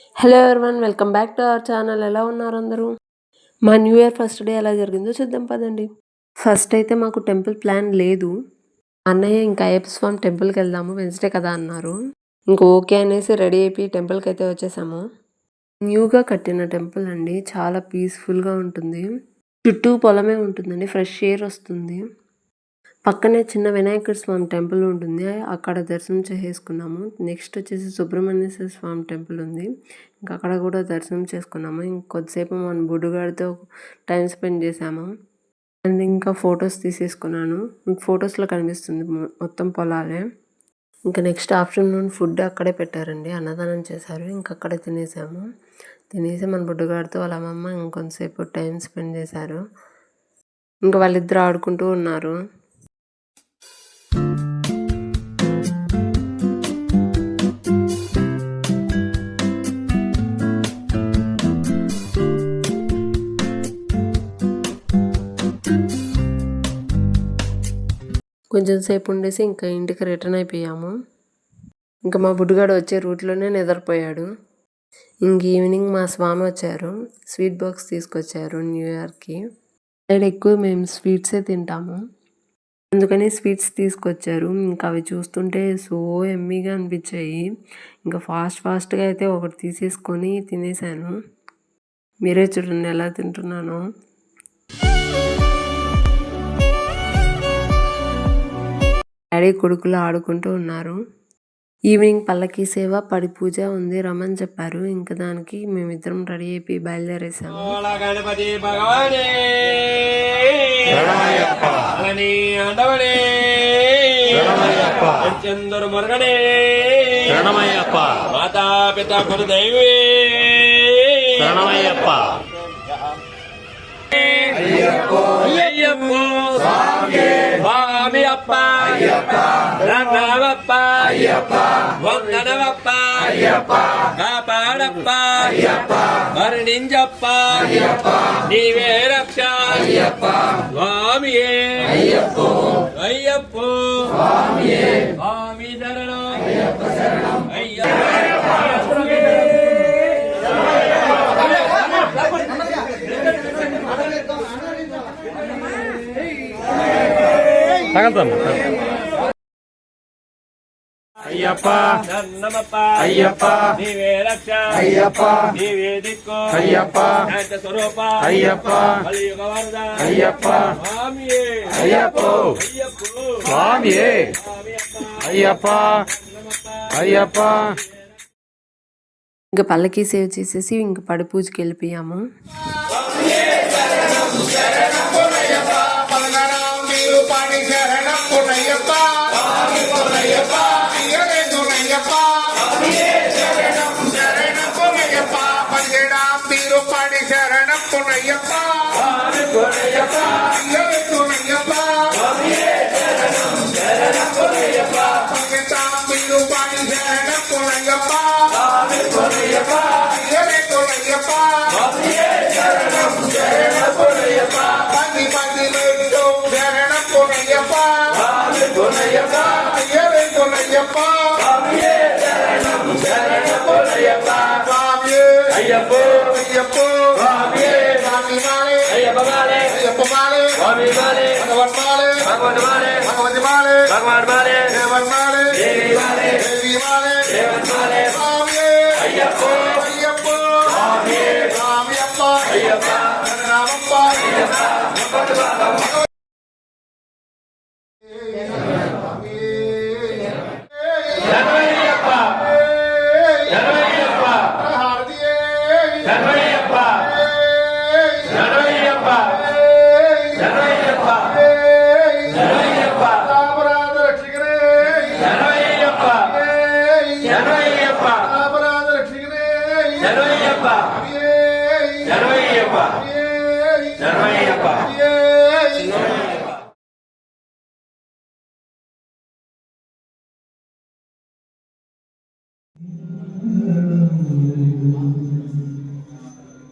Hello everyone, welcome back to our channel. ఎలా ఉన్నారు అందరూ? మా న్యూ ఇయర్ ఫస్ట్ డే ఎలా జరిగిందో చూద్దాం పదండి. ఫస్ట్ అయితే మాకు టెంపుల్ ప్లాన్ లేదు. అన్నయ్య ఇంకా అయ్యప్ప స్వామి టెంపుల్కి వెళ్దాము, వెన్స్డే కదా అన్నారు. ఇంక ఓకే అనేసి రెడీ అయిపోయి టెంపుల్కి అయితే వచ్చేసాము. న్యూగా కట్టిన టెంపుల్ అండి, చాలా పీస్ఫుల్గా ఉంటుంది. చుట్టూ పొలమే ఉంటుందండి, ఫ్రెష్ ఎయిర్ వస్తుంది. పక్కనే చిన్న వినాయకుడి స్వామి టెంపుల్ ఉంటుంది, అక్కడ దర్శనం చేసేసుకున్నాము. నెక్స్ట్ వచ్చేసి సుబ్రహ్మణ్యేశ్వర స్వామి టెంపుల్ ఉంది, ఇంకా అక్కడ కూడా దర్శనం చేసుకున్నాము. ఇంకొద్దిసేపు మన బుడ్డుగాడితో టైం స్పెండ్ చేసాము. అండ్ ఇంకా ఫొటోస్ తీసేసుకున్నాను. మీకు ఫొటోస్లో కనిపిస్తుంది మొత్తం పొలాలే. ఇంకా నెక్స్ట్ ఆఫ్టర్నూన్ ఫుడ్ అక్కడే పెట్టారండి, అన్నదానం చేశారు. ఇంకా అక్కడే తినేసి మన బుడ్డుగాడితో వాళ్ళ అమ్మమ్మ ఇంకొంతసేపు టైం స్పెండ్ చేశారు. ఇంకా వాళ్ళిద్దరు ఆడుకుంటూ ఉన్నారు. కొంచెం సేపు ఉండేసి ఇంకా ఇంటికి రిటర్న్ అయిపోయాము. ఇంకా మా బుడ్డుగాడు వచ్చే రూట్లోనే నిద్రపోయాడు. ఇంక ఈవినింగ్ మా స్వామి వచ్చారు, స్వీట్ బాక్స్ తీసుకొచ్చారు న్యూ ఇయర్కి. సైడ్ ఎక్కువ మేము స్వీట్సే తింటాము, అందుకని స్వీట్స్ తీసుకొచ్చారు. ఇంకా అవి చూస్తుంటే సో ఎమ్మీగా అనిపించాయి. ఇంకా ఫాస్ట్గా అయితే ఒకటి తీసేసుకొని తినేసాను. మీరే చూడండి ఎలా తింటున్నాను. డాడీ కొడుకులు ఆడుకుంటూ ఉన్నారు. ఈవినింగ్ పల్లకి సేవ, పడి పూజ ఉంది, రమ్మని చెప్పారు. ఇంకా దానికి మేమిద్దరం రెడీ అయిపోయి బయలుదేరేసాము. మాతా పిత కుల దైవే అయ్యప్ప స్వామి అప్ప రణవప్ప వందనవప్ప కాపాడప్ప మరణించప్ప నీవే రక్ష స్వామియే అయ్యప్ప స్వామి శరణం అయ్యప్ప నన్నమప్ప అయ్యప్ప నీవే రక్ష అయ్యప్ప నీవే దిక్కు అయ్యప్ప శాంత స్వరూప అయ్యప్ప కలియుగ వరద అయ్యప్ప స్వామియే అయ్యప్ప స్వామియే అయ్యప్ప అయ్యప్ప. ఇంకా పల్లకి సేవ్ చేసేసి ఇంకా పడి పూజకి వెళ్ళిపోయాము. అయ్యప్ప అయ్యప్ప అయ్యప్ప మాలే అయ్యప్ప మాలే స్వామి మాలే భగవన్ మాలే భగవన్ మాలే భగవతి మాలే భగవాన్ మాలే దేవన్ మాలే దేవి మాలే దేవి మాలే దేవన్ మాలే స్వామి అయ్యప్ప అయ్యప్ప స్వామి స్వామి అప్ప అయ్యప్ప రామప్ప అయ్యప్ప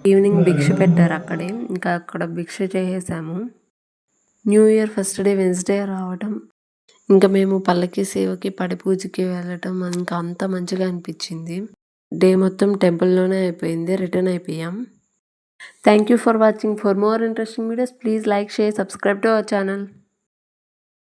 ఈవినింగ్ భిక్ష పెట్టారు అక్కడే, ఇంకా అక్కడ భిక్ష చేసేసాము. New year first day Wednesday రావటం, ఇంకా మేము పల్లకి సేవకి పడి పూజకి వెళ్ళటం ఇంకా అంత మంచిగా అనిపించింది. డే మొత్తం టెంపుల్లోనే అయిపోయింది. రిటర్న్ అయిపోయాం. Thank you for watching. For more interesting videos please like, share, subscribe to our channel.